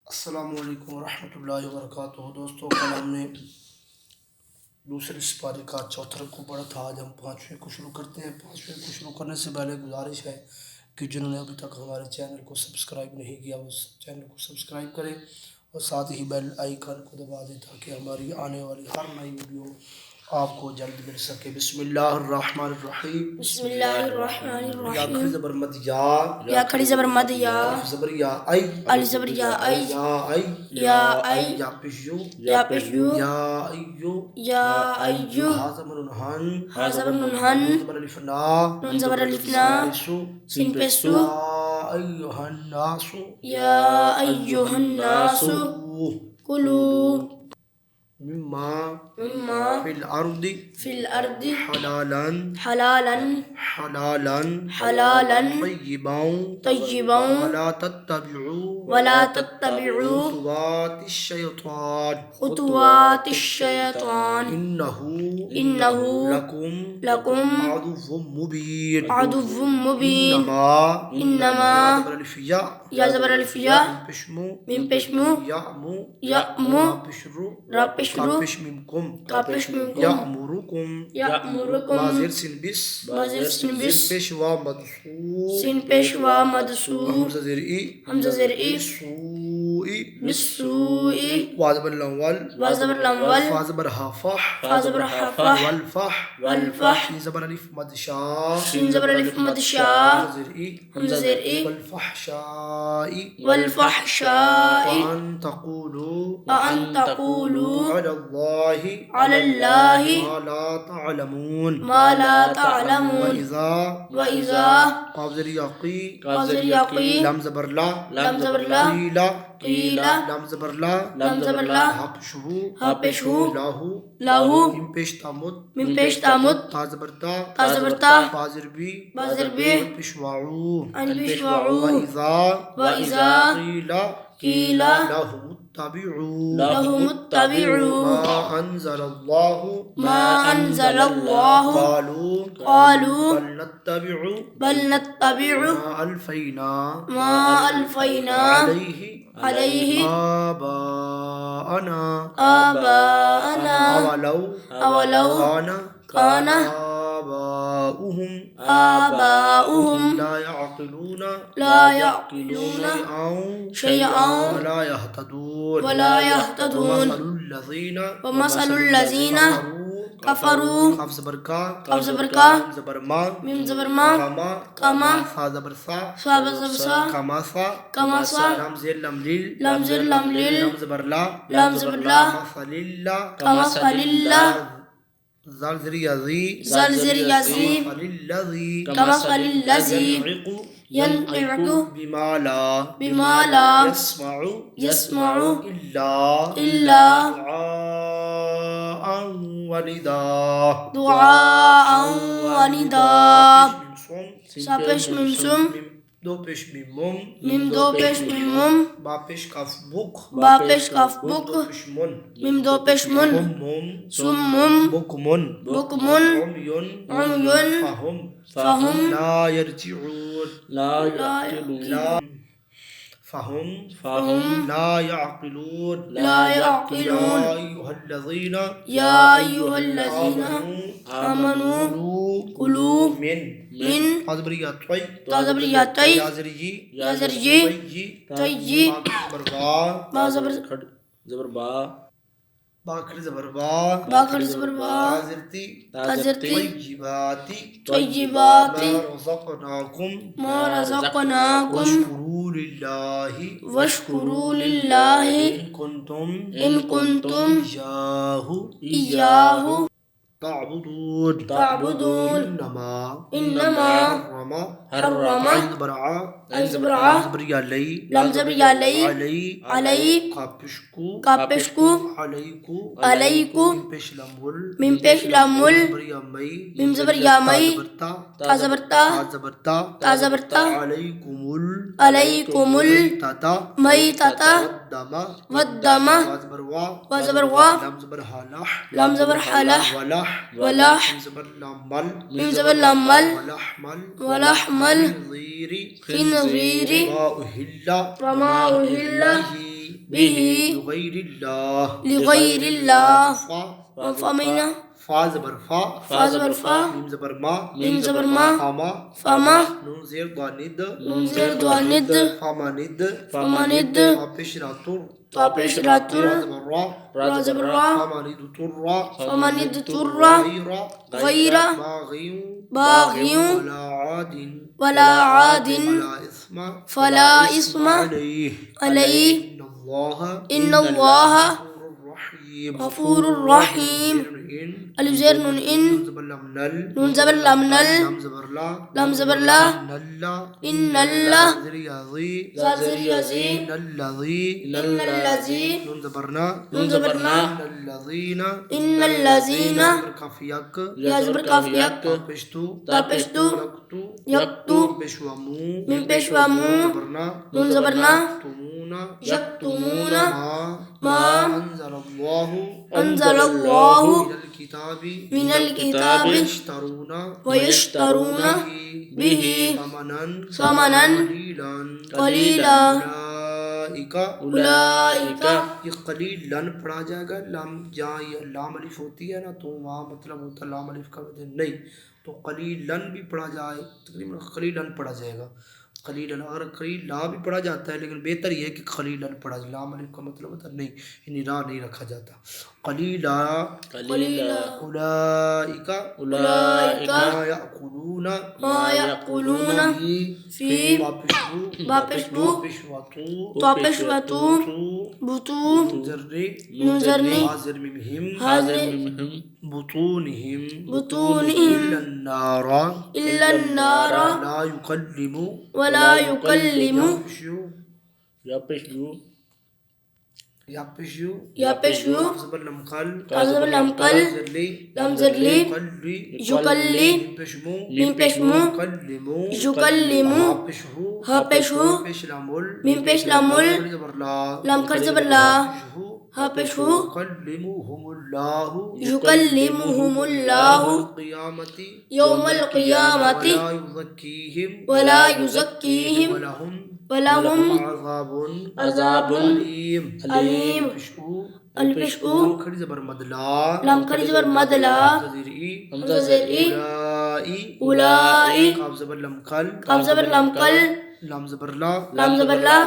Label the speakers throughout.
Speaker 1: अस्सलामु अलैकुम रहमतुल्लाहि व बरकातुहू। दोस्तों, कल हमने दूसरे सिपारे का चौथा रुकू पढ़ा था। आज हम पाँचवें को शुरू करते हैं। पाँचवें को शुरू करने से पहले गुजारिश है कि जिन्होंने अभी तक हमारे चैनल को सब्सक्राइब नहीं किया वो चैनल को सब्सक्राइब करें और साथ ही बेल आइकन को दबा दें ताकि हमारी आने वाली हर नई वीडियो आपको जल्द मिल सके। बिस्मिल्लाहिर्रहमानिर्रहीम।
Speaker 2: बिस्मिल्लाहिर्रहमानिर्रहीम।
Speaker 1: या खड़ी ज़बर मद
Speaker 2: या खड़ी ज़बर मद या
Speaker 1: ज़बर या आई
Speaker 2: अल ज़बर या आई
Speaker 1: या
Speaker 2: या
Speaker 1: पेश यू
Speaker 2: या अय्यु
Speaker 1: हा ज़बर हन
Speaker 2: हा ज़बर हन
Speaker 1: ज़बर अलिफ ना
Speaker 2: नून ज़बर अलिफ ना सिन पे सु
Speaker 1: अय्युहन नासु
Speaker 2: या अय्युहन नासु कुलू
Speaker 1: मिम्मा फिल
Speaker 2: फिल अर्दी
Speaker 1: हलालन
Speaker 2: हलालन
Speaker 1: तय्यिबन
Speaker 2: वला तत्तबिउ खुतुवातिश शैतान इन्नहु लकुम अदुव्वुम मुबीन इन्नमा या ज़बर अलिफ या मिम पेशमु यअमु रापिशरु यअमुरुकुम
Speaker 1: माज़िर सिन बिस
Speaker 2: सिन पेशवा मदसू
Speaker 1: हमज़ा ज़र ई
Speaker 2: बिस्सूई
Speaker 1: वा ज़बर लम्वल फा ज़बर हाफ़ह वल्फ़ह शीन ज़बर अलिफ मद शा
Speaker 2: हमज़ा ज़र ई
Speaker 1: वल्फ़हशाई अन तक़ूलू अलल्लाहि मा ला तअलमून व इज़ा क़ाफ़ ज़र यक़ी लम ज़बर ला क़ीला लम ज़बर ला हापेशहु लाहू मिम पेश तामुद ता ज़बर ता बाज़िर बी पेशवाऊ व इज़ा क़ीला लहुमुत्तबिउ मा अंज़लल्लाहु क़ालू बल नत्तबिउ मा अल्फ़ैना अलैहि आबाअना अवलौ काना आबाउहुम ला यअक़िलूना शैअन वला यहतदून व मसलुल लज़ीना कफ़रू क़ाफ़ ज़बर का मिम ज़बर मा कमा सा ज़बर सा कमासा लम ज़ेर लम लिल लम ज़बर ला कमसलिल्ला ज़ाल ज़र यज़ी कमसलिल्लज़ी यनक़िउ बिमा ला यस्मउ इल्ला दुआअन व निदा सा पेश मिम सुम दो पेश मिम मुम बा पेश काफ बुक मिम दो पेश मुन सुम्मुम बुकमुन उम्युन फहुम ला यरजिऊन फहुम ला यअक़िलून या अय्युहल्लज़ीना आमनू कुलू मिन ताज़बरिया तै या ज़र ये तय्यी बा ज़बर बा खड़ी ज़बर बा ताज़रती तय्यिबाती मा रज़क़नाकुम वश्कुरू लिल्लाहि इन कुंतुम इय्याहु ताबुदून इन्नमा हर्रमा अल ज़बर आ लम ज़बर या अलई कापेशकु अलैकु मिम पेश लमुल मिम ज़बर या मई ता ज़बर ता अलैकुमुल मई तता वद्दमा व ज़बर वा लम ज़बर हलह वलह मिम ज़बर लमल वलहमल खिनज़ीरी वमा उहिल्ला
Speaker 2: बिही
Speaker 1: लिगैरिल्लाह
Speaker 2: लिगैरिल्लाह
Speaker 1: फा
Speaker 2: फमिना
Speaker 1: फा ज़बर फा
Speaker 2: फा ज़बर फा
Speaker 1: मीम ज़बर मा
Speaker 2: मीम ज़बर मा
Speaker 1: फामा
Speaker 2: फमा
Speaker 1: नून ज़ेर दानिद
Speaker 2: नून ज़ेर द्वानिद
Speaker 1: फामानिद
Speaker 2: फमानिद
Speaker 1: पेश रातुर
Speaker 2: ता पेश रातुर
Speaker 1: रा ज़बर रा
Speaker 2: रा ज़बर रा
Speaker 1: फामानिद तुर्रा
Speaker 2: फमानिद तुर्रा
Speaker 1: गैरा
Speaker 2: गैरा
Speaker 1: बाग़ियुं
Speaker 2: बाग़ियुं
Speaker 1: वला आदिन
Speaker 2: वला आदिन
Speaker 1: वला इस्मा
Speaker 2: फला इस्मा अलैहि इन्नल्लाह गफूरुर रहीम अलिफ ज़ेर नून इन नून ज़बर लम नल लम ज़बर ला इन्नल्लाह ज़ा ज़ेर यज़ी इन्नल्लज़ी
Speaker 1: नून ज़बर
Speaker 2: नून ज़बर ना
Speaker 1: इन्नल्लज़ीना
Speaker 2: इन्नल्लज़ीना
Speaker 1: काफियक
Speaker 2: या ज़बर काफ यक
Speaker 1: पेशतु
Speaker 2: ता पेशतु
Speaker 1: यक्तु
Speaker 2: यक्तु
Speaker 1: पेशवामू
Speaker 2: मिन पेशवा मू
Speaker 1: ज़बरना
Speaker 2: नून ज़बर ना
Speaker 1: तुमूना
Speaker 2: यक्तुमूना
Speaker 1: मा
Speaker 2: मा
Speaker 1: अंज़लल्लाहु
Speaker 2: अंज़लल्लाहु
Speaker 1: मिनल किताबी
Speaker 2: मिनल किताबि
Speaker 1: यश्तरूना
Speaker 2: व यश्तरूना बिही
Speaker 1: समनन
Speaker 2: समनन कलीला उलाइका
Speaker 1: ये कलीलन पढ़ा जाएगा लाम जहाँ ये लाम अलिफ होती है ना तो वहाँ मतलब होता है लाम अलिफ का मतलब नहीं तो कलीलन भी पढ़ा जाए तकरीबन कलीलन पढ़ा जाएगा कलीलन अगर कलीला भी पढ़ा जाता है लेकिन बेहतर ये है कि कलीलन पढ़ा जाए लाम अलिफ का मतलब होता है नहीं यानी रा नहीं रखा जाता कलीला
Speaker 2: कलीला
Speaker 1: उलाइका
Speaker 2: उलाइका
Speaker 1: मा याकुलूना
Speaker 2: मा यक़ुलूना फी
Speaker 1: वापिशु
Speaker 2: बापिशबु
Speaker 1: पेशवातु
Speaker 2: ता पेशवतु बुतू
Speaker 1: जर्री
Speaker 2: नुज़रनी
Speaker 1: हाजिर मिहिम
Speaker 2: हाज़िर
Speaker 1: बुतूनिहिम
Speaker 2: बुतूनिहिम
Speaker 1: इल्लन्नारा
Speaker 2: इल्लन्नारा
Speaker 1: ला युकल्लिमु
Speaker 2: वला युकल्लिमु
Speaker 1: यापिशु
Speaker 2: यपेशु
Speaker 1: ज़बर लमकल
Speaker 2: ता ज़बर लमकल
Speaker 1: जर्ली
Speaker 2: लम ज़रली
Speaker 1: कल्ली
Speaker 2: युकल्ली
Speaker 1: पेशमु
Speaker 2: मिन पेशमु
Speaker 1: कल्लिमु
Speaker 2: युकल्लिमु
Speaker 1: पेशहु
Speaker 2: हपेशु
Speaker 1: पेशलामुल
Speaker 2: मिन पेशलामुल
Speaker 1: ज़बर ला
Speaker 2: लम कर ज़बर ला
Speaker 1: पेशहु
Speaker 2: हपेशु
Speaker 1: युकल्लिमुहुमुल्लाहु
Speaker 2: युकल्लिमुहुमुल्लाहु
Speaker 1: क़ियामती
Speaker 2: यौमल क़ियामति
Speaker 1: वला युज़क्कीहिम
Speaker 2: वला युज़क्कीहिम
Speaker 1: वलहुम
Speaker 2: वलहुम
Speaker 1: अज़ाबुन
Speaker 2: अज़ाबुन
Speaker 1: अलीम
Speaker 2: अलीम
Speaker 1: पेशहु
Speaker 2: अल्पिशु
Speaker 1: खड़ी ज़बर मदला
Speaker 2: लम कर ज़बर मदला
Speaker 1: ज़रीई
Speaker 2: हमज़ा ज़ेरी
Speaker 1: उलाई
Speaker 2: उलाई
Speaker 1: काफ ज़बर लमकल
Speaker 2: काफ ज़बर लमकल
Speaker 1: लाम ज़बर ला
Speaker 2: लम ज़बर ला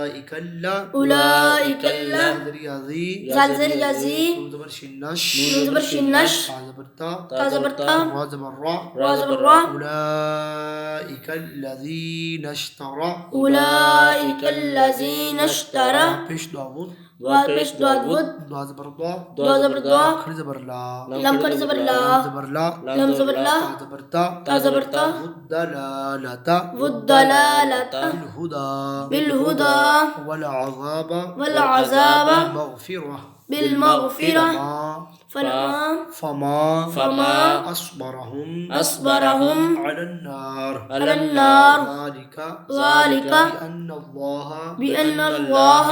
Speaker 1: उलाइकल्ला
Speaker 2: उलाइकल्ला
Speaker 1: ज़रियाज़ी
Speaker 2: ज़ाल ज़ेर यज़ी
Speaker 1: नून ज़बर शिन्नश
Speaker 2: नून ज़बर शिन्नश
Speaker 1: ता ज़बर ता
Speaker 2: ता ज़बर ता
Speaker 1: रा ज़बर रा
Speaker 2: रा ज़बर रा
Speaker 1: उलाइकल्लज़ीना इश्तरा
Speaker 2: उलाइकल्लज़ीना इश्तरा
Speaker 1: पेश दाऊद
Speaker 2: वापिश द्वादवुद
Speaker 1: दा ज़बर दा
Speaker 2: द्वा ज़बर द्वा
Speaker 1: खड़ी ज़बर ला
Speaker 2: लम कर ज़बर ला
Speaker 1: ज़बर ला
Speaker 2: लम ज़बर ला
Speaker 1: ता ज़बर ता
Speaker 2: ता ज़बर ता
Speaker 1: वुद्दलालता
Speaker 2: वुद्दलालता
Speaker 1: बिलहुदा
Speaker 2: बिलहुदा
Speaker 1: वलअज़ाबा
Speaker 2: वलअज़ाबा
Speaker 1: मग़फ़िरह
Speaker 2: बिलमग़फ़िरह
Speaker 1: फमा
Speaker 2: फमा
Speaker 1: अस्बरहुम
Speaker 2: अस्बरहुम
Speaker 1: अलन्नार
Speaker 2: अलन्नार
Speaker 1: ज़ालिका
Speaker 2: ज़ालिका
Speaker 1: बिअन्नल्लाह
Speaker 2: बिअन्नल्लाह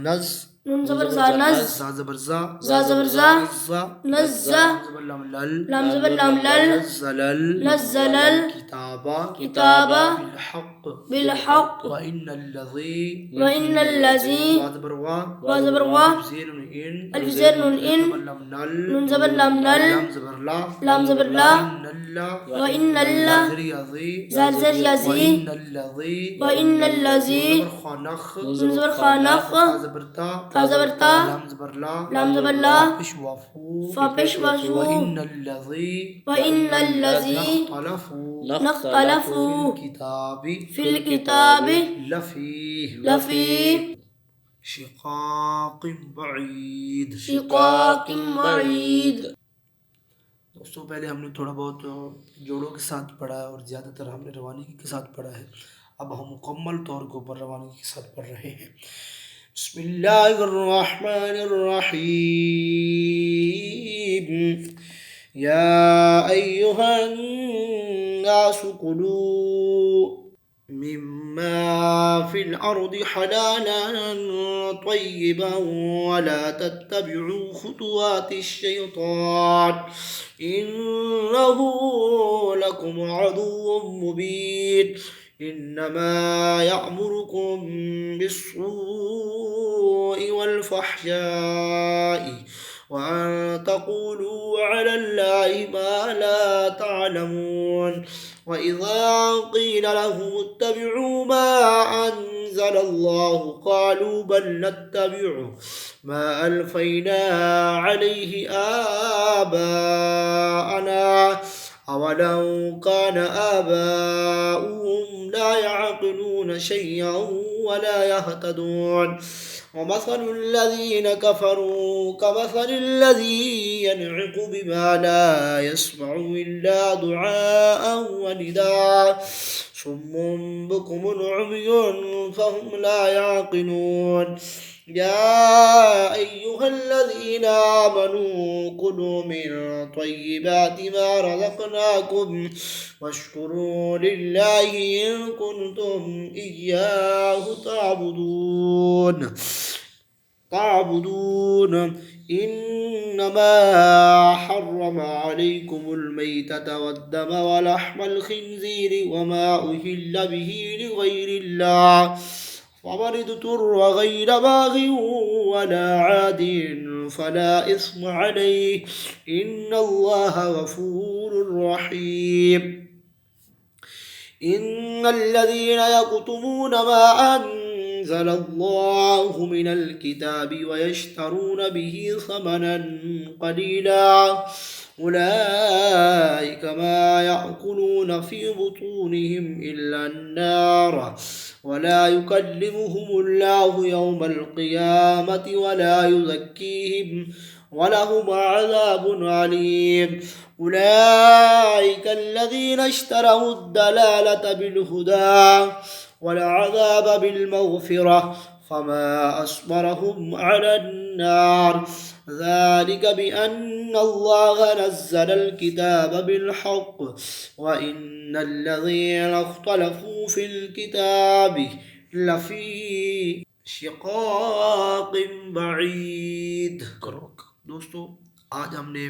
Speaker 1: नज़
Speaker 2: नून ज़बर ज़ा नज़
Speaker 1: ज़ा ज़बर ज़ा
Speaker 2: ज़ा ज़बर ज़ा
Speaker 1: ज़ा
Speaker 2: नज़्ज़ा
Speaker 1: ज़बर लम लल
Speaker 2: लम ज़बर लम लल
Speaker 1: नज़्ज़लल
Speaker 2: नज़्ज़लल
Speaker 1: किताबा
Speaker 2: किताबा
Speaker 1: बिलहक़
Speaker 2: बिलहक़
Speaker 1: वइन्नल्लज़ी
Speaker 2: वइन्नल्लज़ी
Speaker 1: वा ज़बर वा
Speaker 2: वा ज़बर वा
Speaker 1: ज़ीनुन इन
Speaker 2: अलिफ ज़ेर नून इन
Speaker 1: लम नल
Speaker 2: नून ज़बर लम नल
Speaker 1: लम ज़बर ला
Speaker 2: लम ज़बर ला
Speaker 1: इन्नल्ला
Speaker 2: वइन्नल्ला
Speaker 1: ज़रियाज़ी
Speaker 2: ज़ाल ज़ेर यज़ी
Speaker 1: वइन्नल्लज़ी
Speaker 2: वइन्नल्लज़ी
Speaker 1: ज़बर खानख
Speaker 2: नून ज़बर खानख
Speaker 1: ता ज़बर ता
Speaker 2: ता ज़बर ता
Speaker 1: लम ज़बर ला
Speaker 2: लम ज़बर ला
Speaker 1: पेशवाफू
Speaker 2: फापेश वशु
Speaker 1: वइन्नल्लज़ी
Speaker 2: वइन्नल्लज़ी
Speaker 1: नख्तलफू
Speaker 2: नख्तलफू
Speaker 1: किताबी
Speaker 2: फिल किताबि
Speaker 1: लफ़ी
Speaker 2: लफ़ी
Speaker 1: शिक़ाक़िन बईद
Speaker 2: शिक़ाक़िन बईद।
Speaker 1: दोस्तों पहले हमने थोड़ा बहुत जोड़ों के साथ पढ़ा है और ज़्यादातर हमने रवानगी के साथ पढ़ा है। अब हम मुकम्मल तौर के ऊपर रवानगी के साथ पढ़ रहे हैं। बिस्मिल्लाहिर्रहमानिर्रहीम या अय्युहन्नासु कुलू मिम्मा फिल अर्दि हलालन तय्यिबन वला तत्तबिउ खुतुवातिश शैतान इन्नहु लकुम अदुव्वुम मुबीन इन्नमा यअमुरुकुम बिस्सूइ والفحشاء وأن تقولوا على الله ما لا تعلمون وإذا قيل لهم اتبعوا ما أنزل الله قالوا بل نتبع ما ألفينا عليه آباءنا أولو كان آباؤهم لا يعقلون شيئا ولا يهتدون ومثل الذين كفروا كمثل الذي ينعق بما لا يسمع إلا دعاء ونداء صم بكم عمي فهم لا يعقلون يا أيها الذين آمنوا كلوا من طيبات ما رزقناكم واشكروا لله إن كنتم إياه تعبدون إنما حرم عليكم الميتة والدم ولحم الخنزير وما أهل به لغير الله ومن اضطر غير باغ ولا عاد فلا إثم عليه إن الله غفور رحيم إن الذين يكتمون ما أنزل الله من الكتاب ويشترون به ثمنا قليلا أولئك ما يأكلون في بطونهم إلا النار ولا يكلمهم الله يوم القيامة ولا يزكيهم ولهم عذاب عليم أولئك الذين اشتروا الضلالة بالهدى والعذاب بالمغفرة فما أصبرهم على النار ذلك بأن الله نزل الكتاب بالحق وإن الذين اختلفوا في الكتاب لفي शिकाक बईद। दोस्तों आज हमने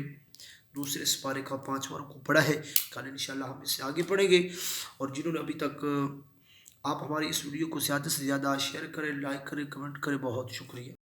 Speaker 1: दूसरे सिपारे का 5वां रुकू पढ़ा है। कल इंशाल्लाह हम इससे आगे पढ़ेंगे। और जिन्होंने अभी तक आप हमारी इस वीडियो को ज़्यादा से ज़्यादा शेयर करें, लाइक करें, कमेंट करें, बहुत शुक्रिया।